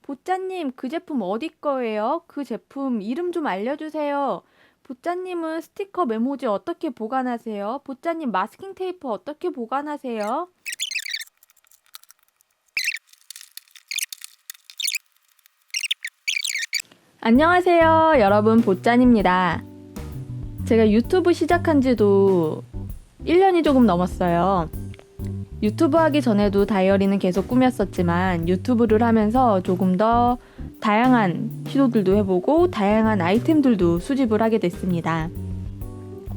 보짜님, 그 제품 어디 거예요? 그 제품 이름 좀 알려주세요. 보짜님은 스티커 메모지 어떻게 보관하세요? 보짜님 마스킹 테이프 어떻게 보관하세요? 안녕하세요, 여러분. 보짠입니다. 제가 유튜브 시작한 지도 1년이 조금 넘었어요. 유튜브 하기 전에도 다이어리는 계속 꾸몄었지만 유튜브를 하면서 조금 더 다양한 시도들도 해보고 다양한 아이템들도 수집을 하게 됐습니다.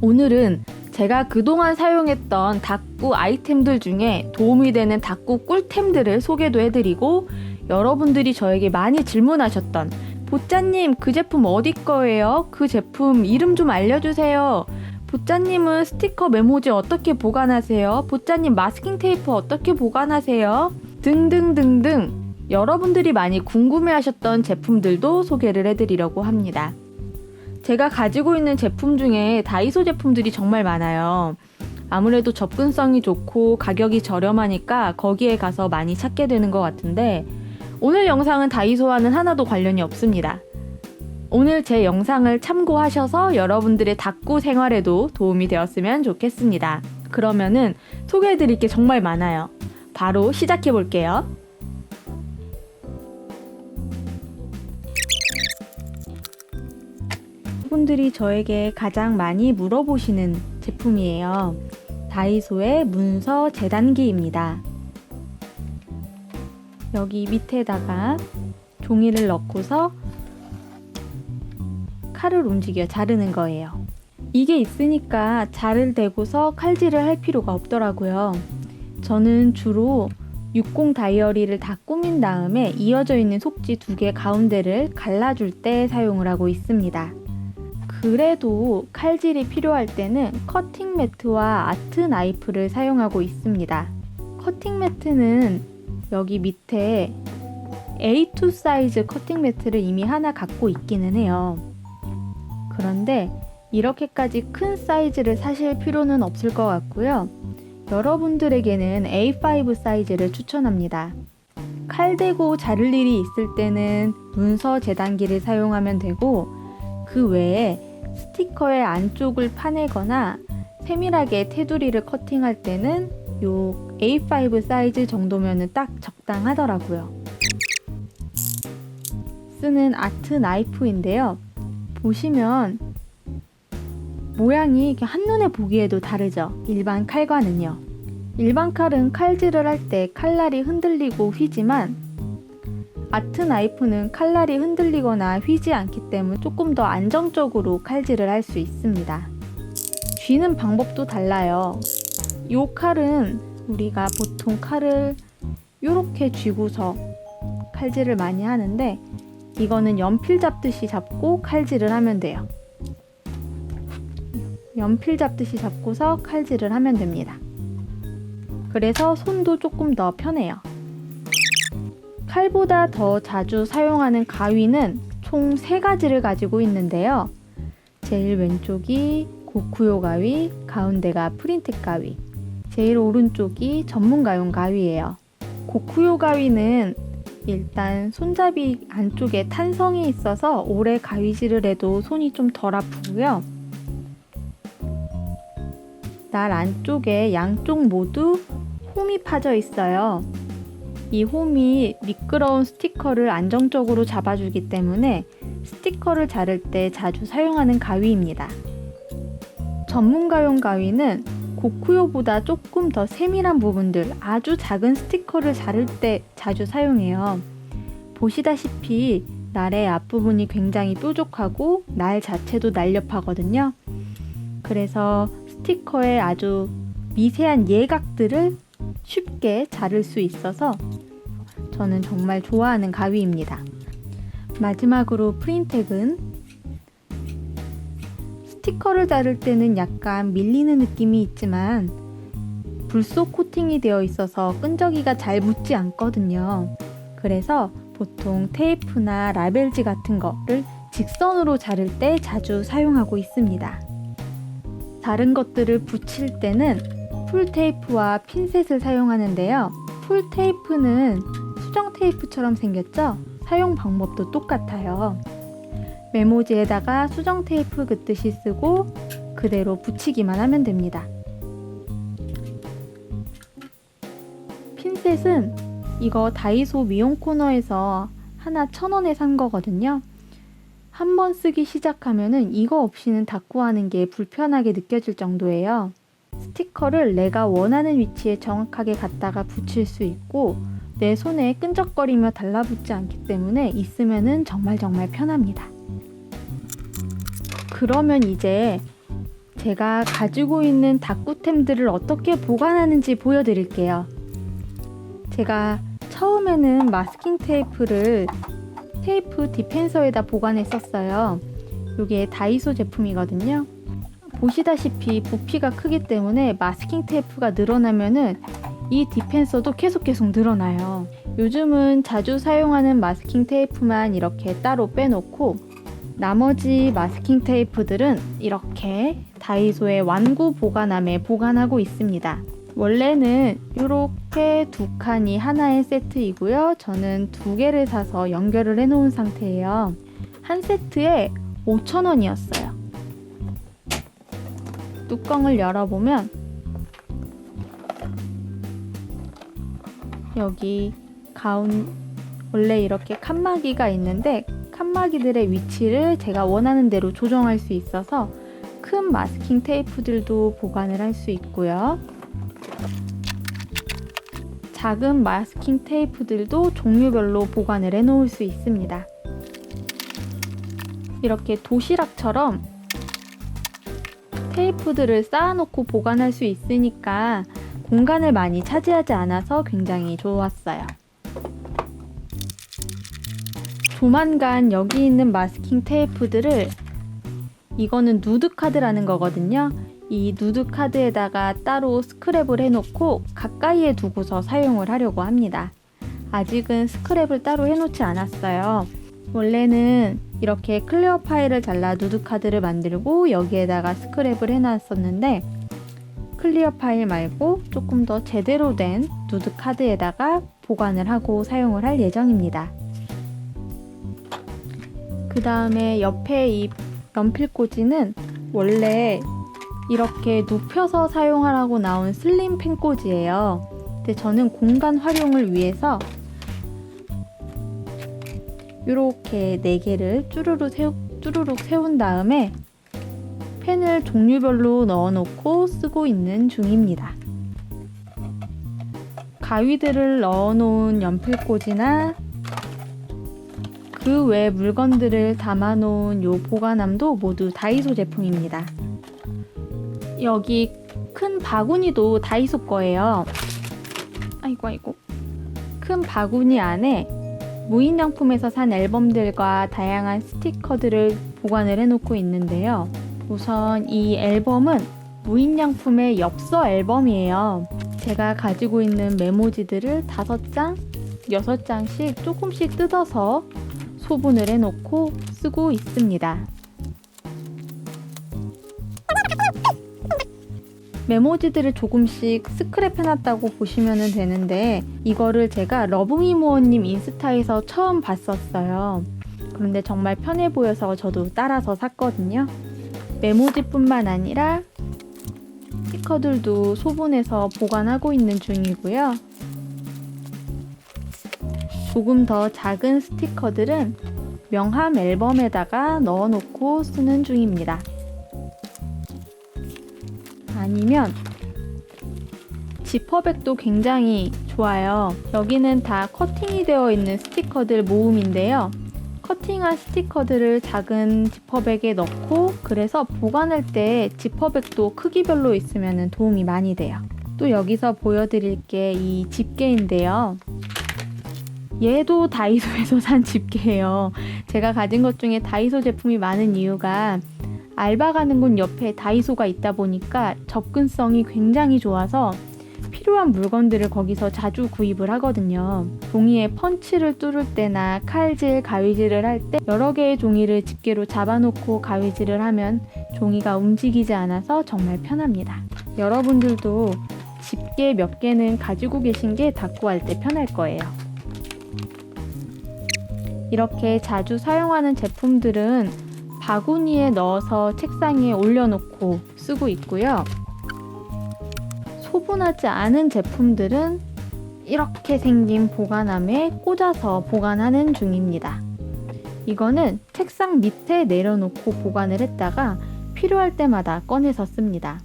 오늘은 제가 그동안 사용했던 다꾸 아이템들 중에 도움이 되는 다꾸 꿀템들을 소개도 해드리고, 여러분들이 저에게 많이 질문하셨던 보짜님, 그 제품 어디 거예요? 그 제품 이름 좀 알려주세요. 보짜님은 스티커 메모지 어떻게 보관하세요? 보짜님 마스킹 테이프 어떻게 보관하세요? 등등등등 여러분들이 많이 궁금해하셨던 제품들도 소개를 해드리려고 합니다. 제가 가지고 있는 제품 중에 다이소 제품들이 정말 많아요. 아무래도 접근성이 좋고 가격이 저렴하니까 거기에 가서 많이 찾게 되는 것 같은데, 오늘 영상은 다이소와는 하나도 관련이 없습니다. 오늘 제 영상을 참고하셔서 여러분들의 다꾸 생활에도 도움이 되었으면 좋겠습니다. 그러면은 소개해드릴 게 정말 많아요. 바로 시작해볼게요. 분들이 저에게 가장 많이 물어보시는 제품이에요. 다이소의 문서 재단기입니다. 여기 밑에다가 종이를 넣고서 칼을 움직여 자르는 거예요. 이게 있으니까 자를 대고서 칼질을 할 필요가 없더라고요. 저는 주로 60 다이어리를 다 꾸민 다음에 이어져 있는 속지 2개 가운데를 갈라줄 때 사용을 하고 있습니다. 그래도 칼질이 필요할 때는 커팅 매트와 아트 나이프를 사용하고 있습니다. 커팅 매트는 여기 밑에 A2 사이즈 커팅 매트를 이미 하나 갖고 있기는 해요. 그런데 이렇게까지 큰 사이즈를 사실 필요는 없을 것 같고요. 여러분들에게는 A5 사이즈를 추천합니다. 칼 대고 자를 일이 있을 때는 문서 재단기를 사용하면 되고, 그 외에 스티커의 안쪽을 파내거나 세밀하게 테두리를 커팅할 때는 요 A5 사이즈 정도면 딱 적당하더라고요. 쓰는 아트 나이프인데요. 보시면 모양이 한눈에 보기에도 다르죠? 일반 칼과는요. 일반 칼은 칼질을 할 때 칼날이 흔들리고 휘지만, 아트 나이프는 칼날이 흔들리거나 휘지 않기 때문에 조금 더 안정적으로 칼질을 할 수 있습니다. 쥐는 방법도 달라요. 이 칼은 우리가 보통 칼을 이렇게 쥐고서 칼질을 많이 하는데, 이거는 연필 잡듯이 잡고 칼질을 하면 돼요. 연필 잡듯이 잡고서 칼질을 하면 됩니다. 그래서 손도 조금 더 편해요. 칼보다 더 자주 사용하는 가위는 총 3가지를 가지고 있는데요. 제일 왼쪽이 고쿠요 가위, 가운데가 프린트 가위, 제일 오른쪽이 전문가용 가위예요. 고쿠요 가위는 일단 손잡이 안쪽에 탄성이 있어서 오래 가위질을 해도 손이 좀 덜 아프고요. 날 안쪽에 양쪽 모두 홈이 파져 있어요. 이 홈이 미끄러운 스티커를 안정적으로 잡아주기 때문에 스티커를 자를 때 자주 사용하는 가위입니다. 전문가용 가위는 고쿠요보다 조금 더 세밀한 부분들, 아주 작은 스티커를 자를 때 자주 사용해요. 보시다시피 날의 앞부분이 굉장히 뾰족하고 날 자체도 날렵하거든요. 그래서 스티커의 아주 미세한 예각들을 쉽게 자를 수 있어서 저는 정말 좋아하는 가위입니다. 마지막으로 프린텍은 스티커를 자를 때는 약간 밀리는 느낌이 있지만 불속 코팅이 되어 있어서 끈적이가 잘 묻지 않거든요. 그래서 보통 테이프나 라벨지 같은 거를 직선으로 자를 때 자주 사용하고 있습니다. 다른 것들을 붙일 때는 풀 테이프와 핀셋을 사용하는데요. 풀 테이프는 수정 테이프처럼 생겼죠? 사용 방법도 똑같아요. 메모지에다가 수정 테이프 긋듯이 쓰고 그대로 붙이기만 하면 됩니다. 핀셋은 이거 다이소 미용 코너에서 하나 1,000원에 산 거거든요. 한번 쓰기 시작하면은 이거 없이는 닦고 하는 게 불편하게 느껴질 정도예요. 스티커를 내가 원하는 위치에 정확하게 갖다가 붙일 수 있고 내 손에 끈적거리며 달라붙지 않기 때문에 있으면은 정말 편합니다. 그러면 이제 제가 가지고 있는 닦구템들을 어떻게 보관하는지 보여드릴게요. 제가 처음에는 마스킹 테이프를 테이프 디펜서에다 보관했었어요. 이게 다이소 제품이거든요. 보시다시피 부피가 크기 때문에 마스킹 테이프가 늘어나면은 이 디펜서도 계속 늘어나요. 요즘은 자주 사용하는 마스킹 테이프만 이렇게 따로 빼놓고 나머지 마스킹 테이프들은 이렇게 다이소의 완구 보관함에 보관하고 있습니다. 원래는 이렇게 2칸이 하나의 세트이고요. 저는 2개를 사서 연결을 해놓은 상태예요. 한 세트에 5,000원이었어요. 뚜껑을 열어보면 여기 원래 이렇게 칸막이가 있는데 칸막이들의 위치를 제가 원하는 대로 조정할 수 있어서 큰 마스킹 테이프들도 보관을 할 수 있고요. 작은 마스킹 테이프들도 종류별로 보관을 해 놓을 수 있습니다. 이렇게 도시락처럼 테이프들을 쌓아놓고 보관할 수 있으니까 공간을 많이 차지하지 않아서 굉장히 좋았어요. 조만간 여기 있는 마스킹 테이프들을 이거는 누드카드라는 거거든요. 이 누드카드에다가 따로 스크랩을 해놓고 가까이에 두고서 사용을 하려고 합니다. 아직은 스크랩을 따로 해놓지 않았어요. 원래는 이렇게 클리어 파일을 잘라 누드카드를 만들고 여기에다가 스크랩을 해놨었는데 클리어 파일 말고 조금 더 제대로 된 누드카드에다가 보관을 하고 사용을 할 예정입니다. 그 다음에 옆에 이 연필꽂이는 원래 이렇게 눕혀서 사용하라고 나온 슬림 펜꽂이예요. 근데 저는 공간 활용을 위해서 이렇게 4개를 쭈루룩 세운 다음에 펜을 종류별로 넣어놓고 쓰고 있는 중입니다. 가위들을 넣어놓은 연필꽂이나 그 외 물건들을 담아놓은 요 보관함도 모두 다이소 제품입니다. 여기 큰 바구니도 다이소 거예요. 아이고. 큰 바구니 안에 무인양품에서 산 앨범들과 다양한 스티커들을 보관을 해놓고 있는데요. 우선 이 앨범은 무인양품의 엽서 앨범이에요. 제가 가지고 있는 메모지들을 5장, 6장씩 조금씩 뜯어서 소분을 해놓고 쓰고 있습니다. 메모지들을 조금씩 스크랩 해놨다고 보시면 되는데 이거를 제가 러브미모어님 인스타에서 처음 봤었어요. 그런데 정말 편해 보여서 저도 따라서 샀거든요. 메모지뿐만 아니라 스티커들도 소분해서 보관하고 있는 중이고요. 조금 더 작은 스티커들은 명함 앨범에다가 넣어놓고 쓰는 중입니다. 아니면 지퍼백도 굉장히 좋아요. 여기는 다 커팅이 되어 있는 스티커들 모음인데요. 커팅한 스티커들을 작은 지퍼백에 넣고 그래서 보관할 때 지퍼백도 크기별로 있으면 도움이 많이 돼요. 또 여기서 보여드릴 게 이 집게인데요. 얘도 다이소에서 산 집게예요. 제가 가진 것 중에 다이소 제품이 많은 이유가 알바 가는 곳 옆에 다이소가 있다 보니까 접근성이 굉장히 좋아서 필요한 물건들을 거기서 자주 구입을 하거든요. 종이에 펀치를 뚫을 때나 칼질, 가위질을 할 때 여러 개의 종이를 집게로 잡아놓고 가위질을 하면 종이가 움직이지 않아서 정말 편합니다. 여러분들도 집게 몇 개는 가지고 계신 게 닦고 할 때 편할 거예요. 이렇게 자주 사용하는 제품들은 바구니에 넣어서 책상에 올려놓고 쓰고 있고요. 소분하지 않은 제품들은 이렇게 생긴 보관함에 꽂아서 보관하는 중입니다. 이거는 책상 밑에 내려놓고 보관을 했다가 필요할 때마다 꺼내서 씁니다.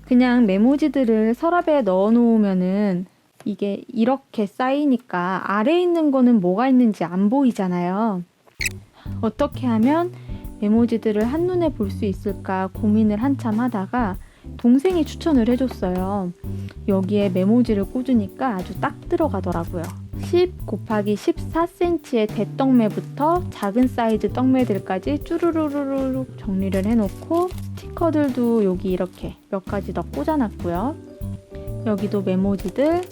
그냥 메모지들을 서랍에 넣어 놓으면은 이게 이렇게 쌓이니까 아래에 있는 거는 뭐가 있는지 안 보이잖아요. 어떻게 하면 메모지들을 한눈에 볼 수 있을까 고민을 한참 하다가 동생이 추천을 해줬어요. 여기에 메모지를 꽂으니까 아주 딱 들어가더라고요. 10 곱하기 14cm의 대떡매부터 작은 사이즈 떡매들까지 쭈루루루룩 정리를 해놓고 스티커들도 여기 이렇게 몇 가지 더 꽂아놨고요. 여기도 메모지들,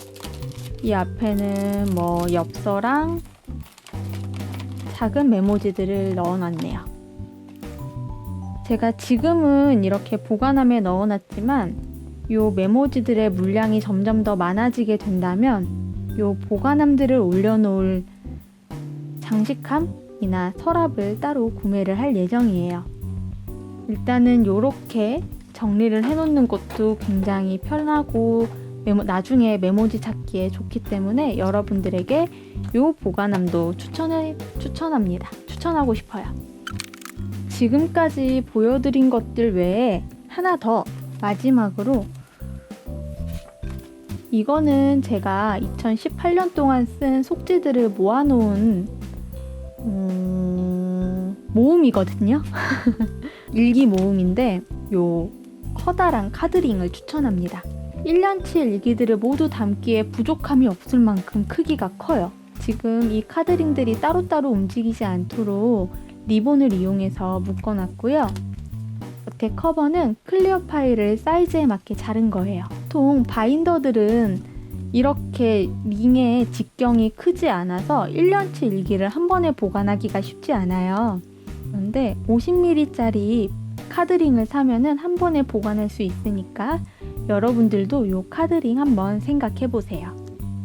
이 앞에는 뭐 엽서랑 작은 메모지들을 넣어놨네요. 제가 지금은 이렇게 보관함에 넣어놨지만 요 메모지들의 물량이 점점 더 많아지게 된다면 요 보관함들을 올려놓을 장식함이나 서랍을 따로 구매를 할 예정이에요. 일단은 요렇게 정리를 해놓는 것도 굉장히 편하고 나중에 메모지 찾기에 좋기 때문에 여러분들에게 요 보관함도 추천합니다. 추천하고 싶어요. 지금까지 보여드린 것들 외에 하나 더 마지막으로 이거는 제가 2018년 동안 쓴 속지들을 모아놓은 모음이거든요. 일기 모음인데 요 커다란 카드링을 추천합니다. 1년치 일기들을 모두 담기에 부족함이 없을 만큼 크기가 커요. 지금 이 카드링들이 따로따로 움직이지 않도록 리본을 이용해서 묶어놨고요. 겉에 커버는 클리어 파일을 사이즈에 맞게 자른 거예요. 보통 바인더들은 이렇게 링의 직경이 크지 않아서 1년치 일기를 한 번에 보관하기가 쉽지 않아요. 그런데 50mm짜리 카드링을 사면은 한 번에 보관할 수 있으니까 여러분들도 이 카드링 한번 생각해 보세요.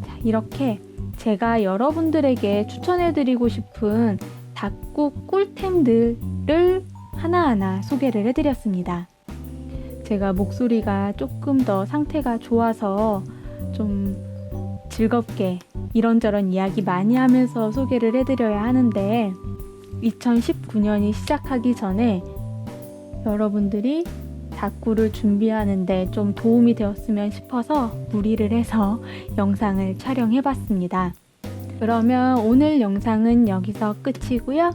자, 이렇게 제가 여러분들에게 추천해드리고 싶은 닭국 꿀템들을 하나하나 소개를 해드렸습니다. 제가 목소리가 조금 더 상태가 좋아서 좀 즐겁게 이런저런 이야기 많이 하면서 소개를 해드려야 하는데 2019년이 시작하기 전에 여러분들이 닭구를 준비하는데 좀 도움이 되었으면 싶어서 무리를 해서 영상을 촬영해봤습니다. 그러면 오늘 영상은 여기서 끝이고요.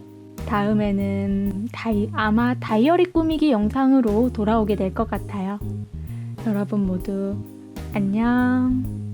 다음에는 아마 다이어리 꾸미기 영상으로 돌아오게 될 것 같아요. 여러분 모두 안녕.